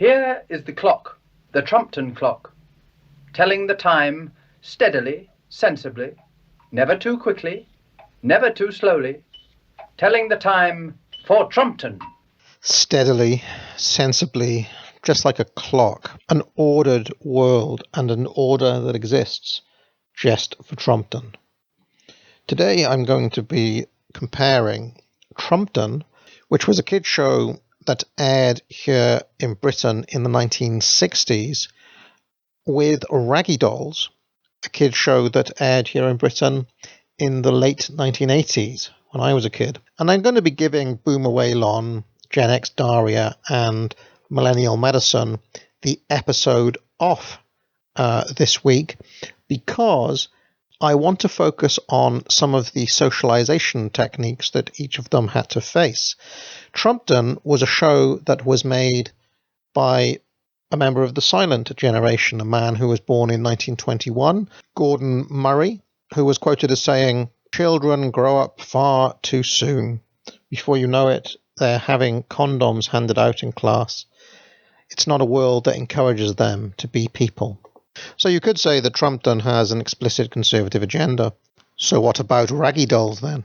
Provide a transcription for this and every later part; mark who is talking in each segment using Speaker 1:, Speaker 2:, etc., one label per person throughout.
Speaker 1: Here is the clock, the Trumpton clock, telling the time steadily, sensibly, never too quickly, never too slowly, telling the time for Trumpton.
Speaker 2: Steadily, sensibly, just like a clock, an ordered world and an order that exists just for Trumpton. Today I'm going to be comparing Trumpton, which was a kids show that aired here in Britain in the 1960s, with Raggy Dolls, a kids show that aired here in Britain in the late 1980s when I was a kid. And I'm going to be giving Boomer Waylon, Gen X Daria, and Millennial Medicine the episode off this week because I want to focus on some of the socialization techniques that each of them had to face. Trumpton was a show that was made by a member of the silent generation, a man who was born in 1921, Gordon Murray, who was quoted as saying, "Children grow up far too soon. Before you know it, they're having condoms handed out in class. It's not a world that encourages them to be people." So you could say that Trumpton has an explicit conservative agenda. So what about Raggy Dolls then?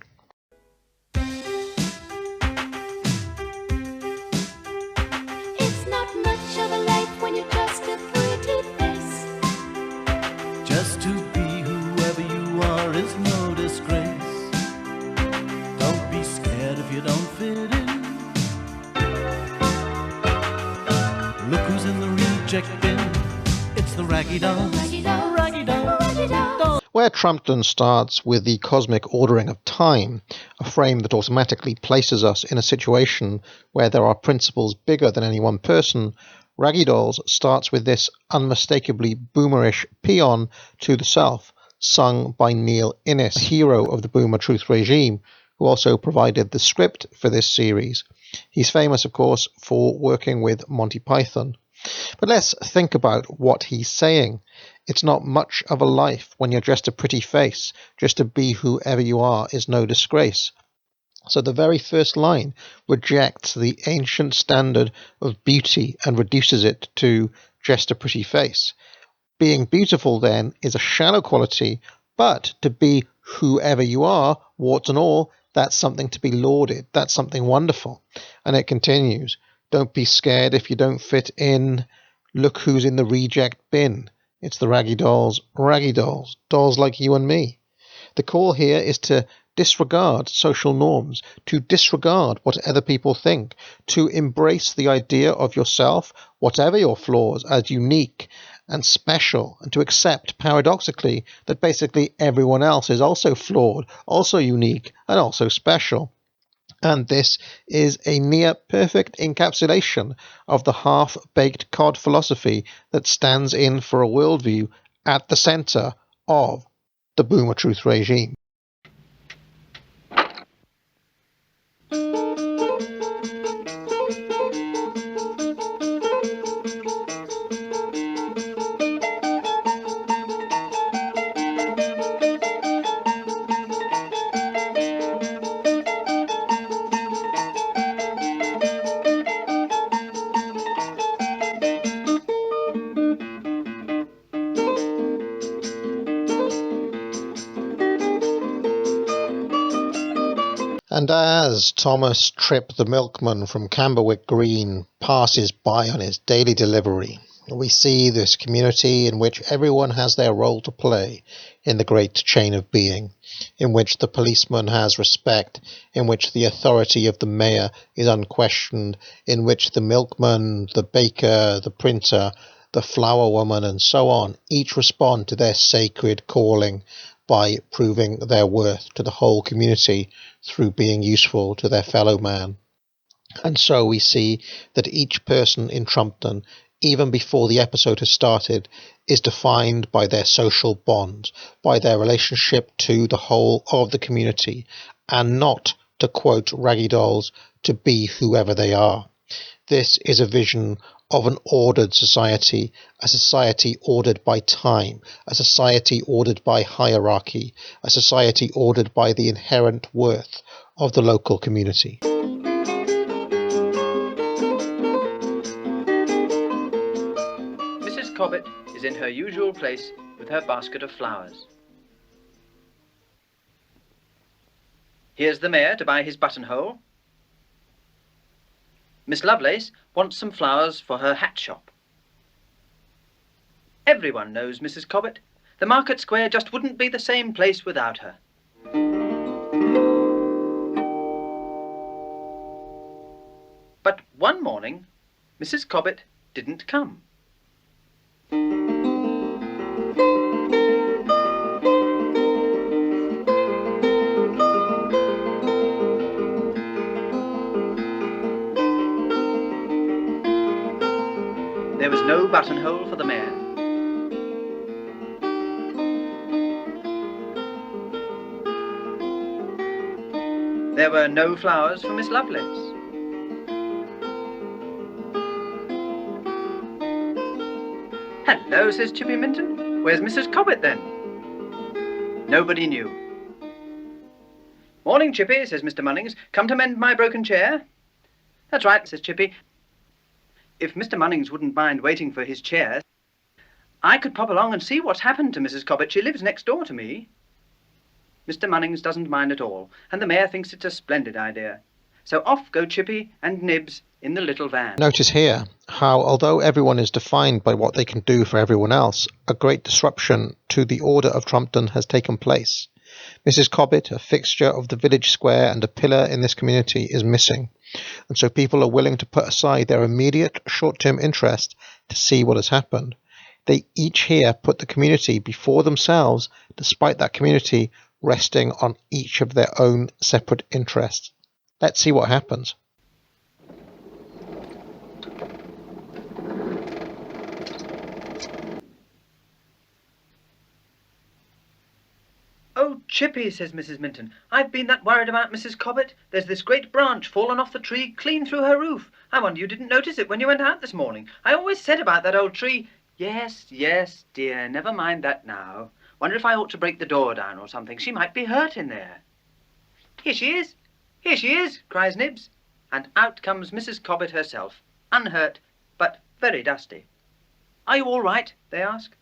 Speaker 3: It's not much of a life when you're just a pretty face.
Speaker 4: Just to be whoever you are is no disgrace. Don't be scared if you don't fit in. Look who's in the reject bin. It's the Raggy Dolls.
Speaker 3: Raggy Dolls.
Speaker 4: Raggy Dolls.
Speaker 3: Raggy Dolls.
Speaker 2: Where Trumpton starts with the cosmic ordering of time, a frame that automatically places us in a situation where there are principles bigger than any one person, Raggy Dolls starts with this unmistakably boomerish paean to the self, sung by Neil Innes, hero of the Boomer Truth regime, who also provided the script for this series. He's famous, of course, for working with Monty Python. But let's think about what he's saying. It's not much of a life when you're just a pretty face. Just to be whoever you are is no disgrace. So the very first line rejects the ancient standard of beauty and reduces it to just a pretty face. Being beautiful, then, is a shallow quality, but to be whoever you are, warts and all, that's something to be lauded. That's something wonderful. And it continues. Don't be scared if you don't fit in. Look who's in the reject bin. It's the Raggy Dolls, dolls like you and me. The call here is to disregard social norms, to disregard what other people think, to embrace the idea of yourself, whatever your flaws, as unique and special, and to accept, paradoxically, that basically everyone else is also flawed, also unique, and also special. And this is a near-perfect encapsulation of the half-baked cod philosophy that stands in for a worldview at the centre of the Boomer Truth regime. And as Thomas Tripp the milkman from Camberwick Green passes by on his daily delivery, we see this community in which everyone has their role to play in the great chain of being, in which the policeman has respect, in which the authority of the mayor is unquestioned, in which the milkman, the baker, the printer, the flower woman, and so on, each respond to their sacred calling by proving their worth to the whole community through being useful to their fellow man. And so we see that each person in Trumpton, even before the episode has started, is defined by their social bonds, by their relationship to the whole of the community, and not, to quote Raggy Dolls, to be whoever they are. This is a vision of an ordered society, a society ordered by time, a society ordered by hierarchy, a society ordered by the inherent worth of the local community.
Speaker 1: Cobbett is in her usual place with her basket of flowers. Here's the mayor to buy his buttonhole. Miss Lovelace wants some flowers for her hat shop. Everyone knows Mrs. Cobbett. The market square just wouldn't be the same place without her. But one morning, Mrs. Cobbett didn't come. There was no buttonhole for the mayor. There were no flowers for Miss Lovelace. Hello, says Chippy Minton. Where's Mrs. Cobbett then? Nobody knew. Morning, Chippy, says Mr. Munnings. Come to mend my broken chair? That's right, says Chippy. If Mr. Munnings wouldn't mind waiting for his chair, I could pop along and see what's happened to Mrs. Cobbett. She lives next door to me. Mr. Munnings doesn't mind at all, and the mayor thinks it's a splendid idea. So off go Chippy and Nibs in the little van.
Speaker 2: Notice here how, although everyone is defined by what they can do for everyone else, a great disruption to the order of Trumpton has taken place. Mrs. Cobbett, a fixture of the village square and a pillar in this community, is missing, and so people are willing to put aside their immediate short-term interest to see what has happened. They each here put the community before themselves, despite that community resting on each of their own separate interests. Let's see what happens.
Speaker 1: Oh, Chippy, says Mrs. Minton, I've been that worried about Mrs. Cobbett. There's this great branch fallen off the tree clean through her roof. I wonder you didn't notice it when you went out this morning. I always said about that old tree. Yes, yes, dear, never mind that now. Wonder if I ought to break the door down or something. She might be hurt in there. Here she is. Here she is, cries Nibs. And out comes Mrs. Cobbett herself, unhurt, but very dusty. Are you all right? They ask.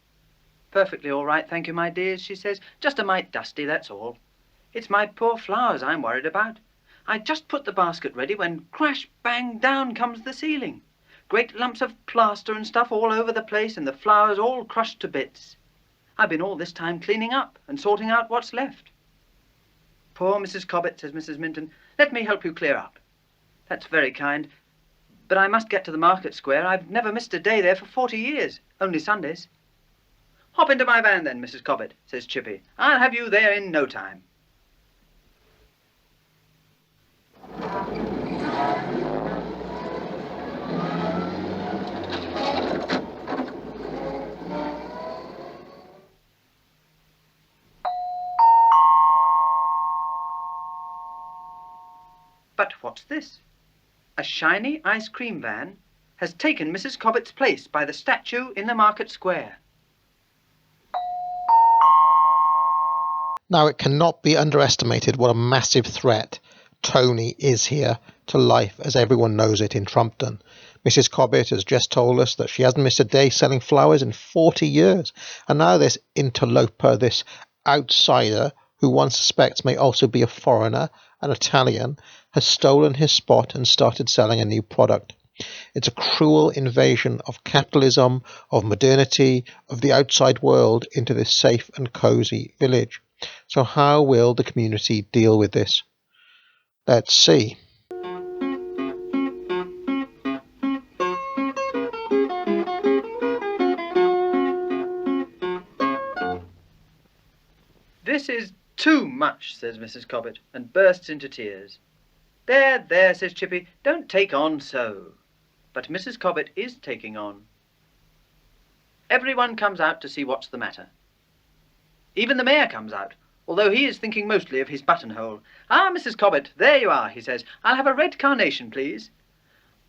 Speaker 1: Perfectly all right, thank you, my dears, she says. Just a mite dusty, that's all. It's my poor flowers I'm worried about. I just put the basket ready when crash, bang, down comes the ceiling. Great lumps of plaster and stuff all over the place and the flowers all crushed to bits. I've been all this time cleaning up and sorting out what's left. Poor Mrs. Cobbett, says Mrs. Minton. Let me help you clear up. That's very kind, but I must get to the market square. I've never missed a day there for 40 years, only Sundays. Hop into my van then, Mrs. Cobbett, says Chippy. I'll have you there in no time. But what's this? A shiny ice cream van has taken Mrs. Cobbett's place by the statue in the market square.
Speaker 2: Now, it cannot be underestimated what a massive threat Tony is here to life as everyone knows it in Trumpton. Mrs. Cobbett has just told us that she hasn't missed a day selling flowers in 40 years. And now this interloper, this outsider, who one suspects may also be a foreigner, an Italian, has stolen his spot and started selling a new product. It's a cruel invasion of capitalism, of modernity, of the outside world into this safe and cosy village. So how will the community deal with this? Let's see.
Speaker 1: This is too much, says Mrs. Cobbett, and bursts into tears. There, there, says Chippy, don't take on so. But Mrs. Cobbett is taking on. Everyone comes out to see what's the matter. Even the mayor comes out, although he is thinking mostly of his buttonhole. Ah, Mrs. Cobbett, there you are, he says. I'll have a red carnation, please.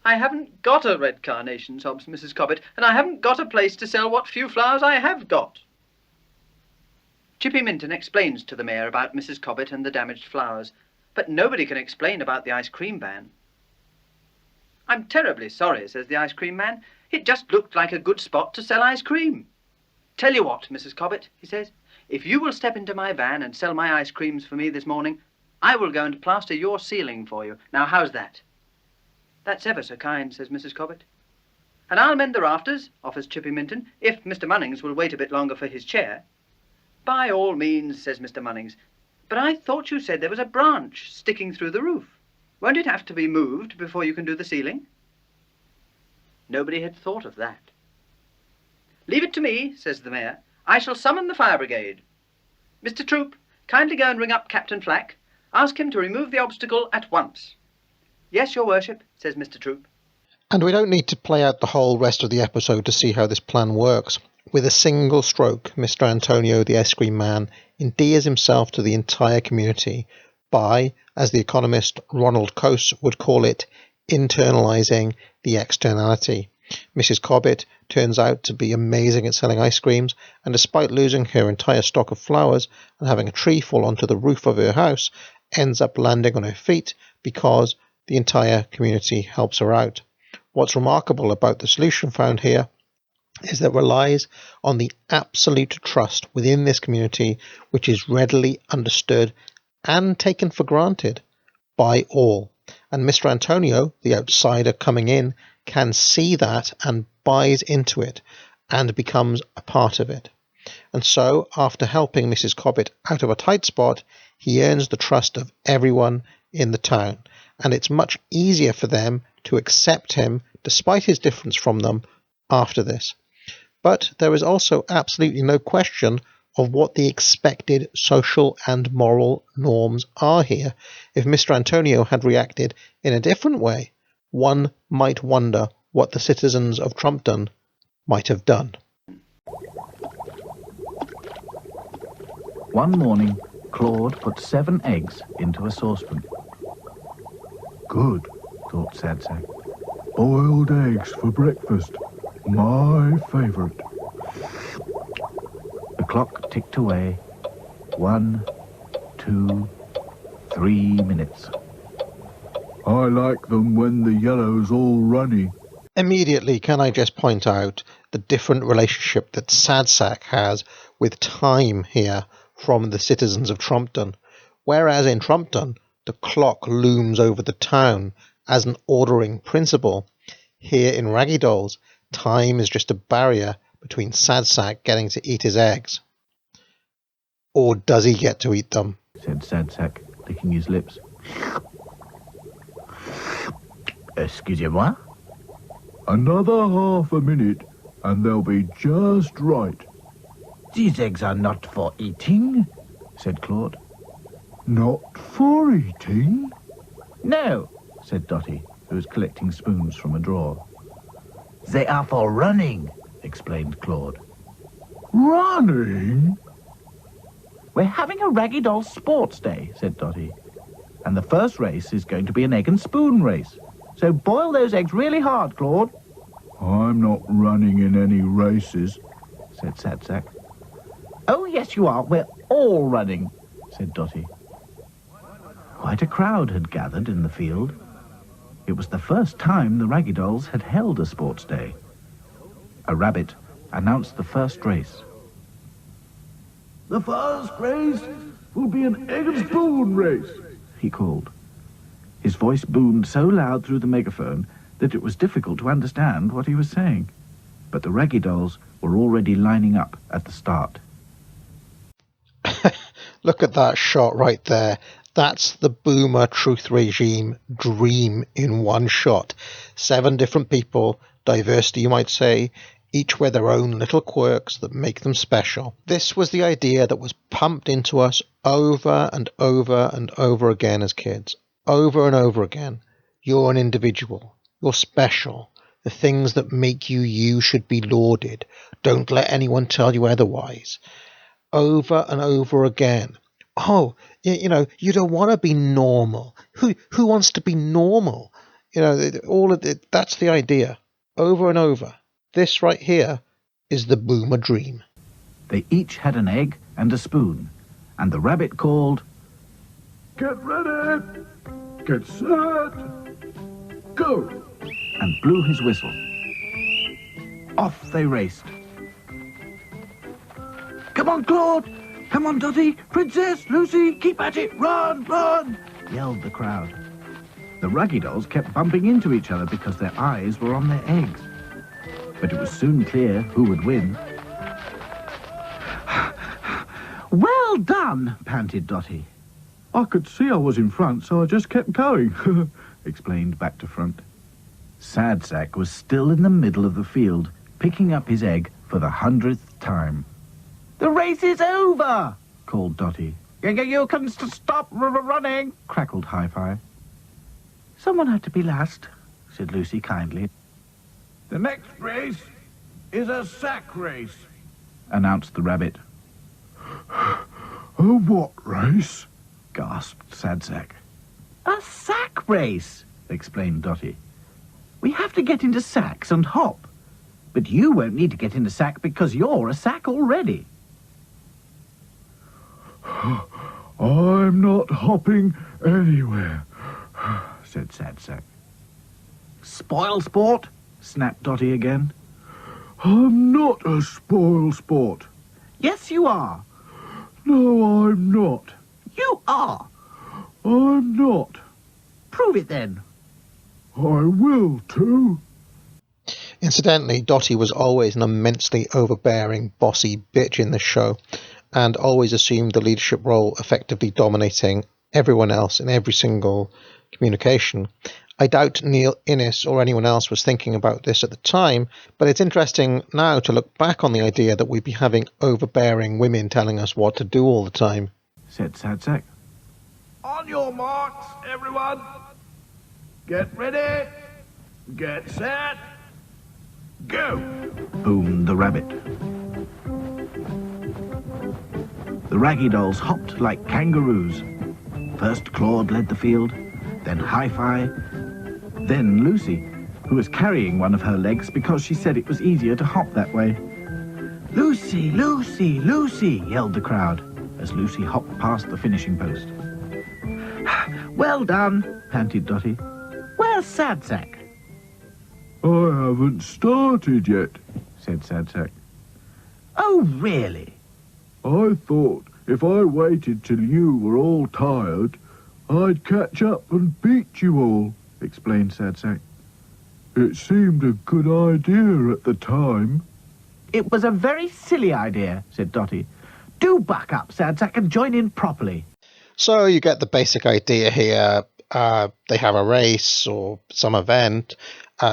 Speaker 1: I haven't got a red carnation, sobs Mrs. Cobbett, and I haven't got a place to sell what few flowers I have got. Chippy Minton explains to the mayor about Mrs. Cobbett and the damaged flowers, but nobody can explain about the ice cream van. I'm terribly sorry, says the ice cream man. It just looked like a good spot to sell ice cream. Tell you what, Mrs. Cobbett, he says, if you will step into my van and sell my ice creams for me this morning, I will go and plaster your ceiling for you. Now, how's that? That's ever so kind, says Mrs. Cobbett. And I'll mend the rafters, offers Chippy Minton, if Mr. Munnings will wait a bit longer for his chair. By all means, says Mr. Munnings. But I thought you said there was a branch sticking through the roof. Won't it have to be moved before you can do the ceiling? Nobody had thought of that. Leave it to me, says the mayor. I shall summon the fire brigade. Mr. Troop, kindly go and ring up Captain Flack. Ask him to remove the obstacle at once. Yes, your worship, says Mr. Troop.
Speaker 2: And we don't need to play out the whole rest of the episode to see how this plan works. With a single stroke, Mr. Antonio, the ice cream man, endears himself to the entire community by, as the economist Ronald Coase would call it, internalising the externality. Mrs. Cobbett turns out to be amazing at selling ice creams, and despite losing her entire stock of flowers and having a tree fall onto the roof of her house, ends up landing on her feet because the entire community helps her out. What's remarkable about the solution found here is that it relies on the absolute trust within this community, which is readily understood and taken for granted by all. And Mr. Antonio, the outsider coming in, can see that and buys into it and becomes a part of it. And so, after helping Mrs. Cobbett out of a tight spot, he earns the trust of everyone in the town, and it's much easier for them to accept him despite his difference from them after this. But there is also absolutely no question of what the expected social and moral norms are here. If Mr. Antonio had reacted in a different way, one might wonder what the citizens of Trumpton might have done.
Speaker 5: One morning, Claude put 7 eggs into a saucepan. Good, thought Sadsack. Boiled eggs for breakfast. My favourite. The clock ticked away. 1, 2, 3 minutes. I like them when the yellow's all runny.
Speaker 2: Immediately, can I just point out the different relationship that Sadsack has with time here from the citizens of Trumpton? Whereas in Trumpton, the clock looms over the town as an ordering principle. Here in Raggy Dolls, time is just a barrier between Sadsack getting to eat his eggs. Or does he get to eat them?
Speaker 5: Said Sadsack, licking his lips. Excusez-moi? Another half a minute, and they'll be just right. These eggs are not for eating, said Claude. Not for eating? No, said Dotty, who was collecting spoons from a drawer. They are for running, explained Claude. Running? We're having a Raggy Doll sports day, said Dotty. And the first race is going to be an egg and spoon race. So boil those eggs really hard, Claude. I'm not running in any races, said Sadsack. Oh, yes, you are. We're all running, said Dotty. Quite a crowd had gathered in the field. It was the first time the Raggy Dolls had held a sports day. A rabbit announced the first race. The first race will be an egg and spoon race, he called. His voice boomed so loud through the megaphone that it was difficult to understand what he was saying. But the Raggy Dolls were already lining up at the start.
Speaker 2: Look at that shot right there. That's the boomer truth regime dream in one shot. 7 different people, diversity you might say, each with their own little quirks that make them special. This was the idea that was pumped into us over and over and over again as kids. Over and over again. You're an individual. You're special. The things that make you you should be lauded. Don't let anyone tell you otherwise. Over and over again. Oh, you know, you don't want to be normal. Who wants to be normal? You know, all of it, that's the idea. Over and over. This right here is the boomer dream.
Speaker 5: They each had an egg and a spoon, and the rabbit called, Get ready! Get set! Go! And blew his whistle. off they raced. Come on, Claude! Come on, Dotty! Princess, Lucy, keep at it! Run, run! Yelled the crowd. The Raggy Dolls kept bumping into each other because their eyes were on their eggs. But it was soon clear who would win. Well done, panted Dotty. I could see I was in front, so I just kept going, explained back to front. Sad Sack was still in the middle of the field, picking up his egg for the 100th time. The race is over, called Dotty. You can stop running, crackled Hi-Fi. Someone had to be last, said Lucy kindly.
Speaker 6: The next race is a sack race,
Speaker 5: announced the rabbit.
Speaker 6: A what race?
Speaker 5: Gasped Sad Sack. A sack race, explained Dotty. We have to get into sacks and hop. But you won't need to get in a sack because you're a sack already.
Speaker 6: I'm not hopping anywhere, said Sad Sack.
Speaker 5: Spoil sport, snapped Dotty again.
Speaker 6: I'm not a spoil sport.
Speaker 5: Yes, you are.
Speaker 6: No, I'm not.
Speaker 5: You are.
Speaker 6: I'm not.
Speaker 5: Prove it then.
Speaker 6: I will too.
Speaker 2: Incidentally, Dotty was always an immensely overbearing, bossy bitch in the show, and always assumed the leadership role, effectively dominating everyone else in every single communication. I doubt Neil Innes or anyone else was thinking about this at the time, but it's interesting now to look back on the idea that we'd be having overbearing women telling us what to do all the time,
Speaker 5: said Sad Sack.
Speaker 6: On your marks, everyone. Get ready. Get set. Go.
Speaker 5: Boomed the rabbit. The Raggy Dolls hopped like kangaroos. First Claude led the field, then Hi-Fi, then Lucy, who was carrying one of her legs because she said it was easier to hop that way. Lucy, Lucy, Lucy, yelled the crowd as Lucy hopped past the finishing post. Well done, panted Dotty. Where's Sad Sack?
Speaker 6: I haven't started yet,
Speaker 5: said Sad Sack. Oh, really?
Speaker 6: I thought if I waited till you were all tired, I'd catch up and beat you all, explained Sad Sack. It seemed a good idea at the time.
Speaker 5: It was a very silly idea, said Dotty. Do buck up, Sad Sack, and join in properly.
Speaker 2: So you get the basic idea here. They have a race or some event.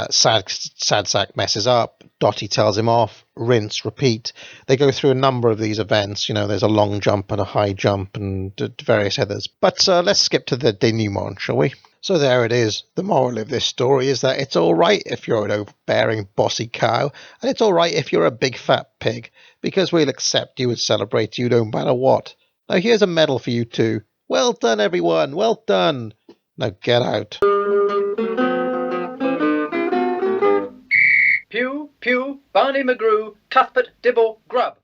Speaker 2: Sad Sack messes up. Dotty tells him off. Rinse, repeat. They go through a number of these events. You know, there's a long jump and a high jump and various others. But let's skip to the denouement, shall we? So there it is. The moral of this story is that it's all right if you're an overbearing, bossy cow, and it's all right if you're a big fat pig, because we'll accept you and celebrate you no matter what. Now here's a medal for you two. Well done, everyone. Well done. Now get out.
Speaker 1: Pew, pew, Barney McGrew, Cuthbert, Dibble, Grub.